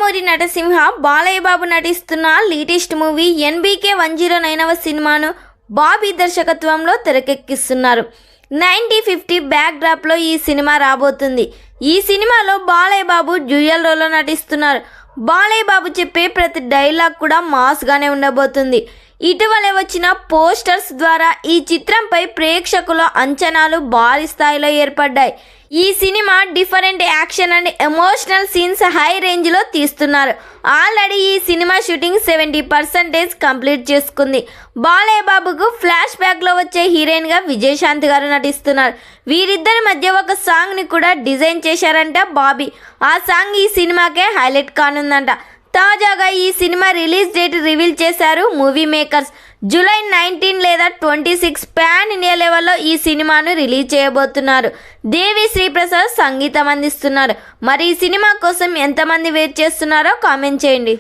నందమూరి నటసింహ బాలయ్య బాబు నటిస్తున్న latest movie NBK 109వ సినిమాను బాబీ దర్శకత్వంలో తెరకెక్కిస్తున్నారు. 90-50 బ్యాక్ డ్రాప్లో ఈ సినిమా రాబోతుంది. ఈ సినిమాలో బాలయ్య బాబు డ్యూయల్ రోల్లో నటిస్తున్నారు. బాలయ్య బాబు చెప్పే ప్రతి డైలాగ్ కూడా మాస్గానే ఉండబోతుంది. ఇటీవలే వచ్చిన పోస్టర్స్ ద్వారా ఈ చిత్రంపై ప్రేక్షకుల అంచనాలు భారీ స్థాయిలో ఏర్పడ్డాయి. ఈ cinema different action and emotional scenes high రేంజ్లో తీస్తున్నారు. ఆల్రెడీ ఈ సినిమా షూటింగ్ 70% కంప్లీట్ చేసుకుంది. బాలయ్య బాబుకు ఫ్లాష్ బ్యాక్లో వచ్చే హీరోయిన్గా విజయశాంతి గారు నటిస్తున్నారు. వీరిద్దరి మధ్య ఒక సాంగ్ని కూడా డిజైన్ చేశారంట బాబీ. ఆ సాంగ్ ఈ సినిమాకే హైలైట్ కానుందంట. తాజాగా ఈ సినిమా రిలీజ్ డేట్ రివీల్ చేశారు మూవీ మేకర్స్. జూలై 19 లేదా 26 పాన్ ఇండియా లెవెల్లో ఈ సినిమాను రిలీజ్ చేయబోతున్నారు. దేవి శ్రీప్రసాద్ సంగీతం అందిస్తున్నారు. మరి ఈ సినిమా కోసం ఎంతమంది వెయిట్ చేస్తున్నారో కామెంట్ చేయండి.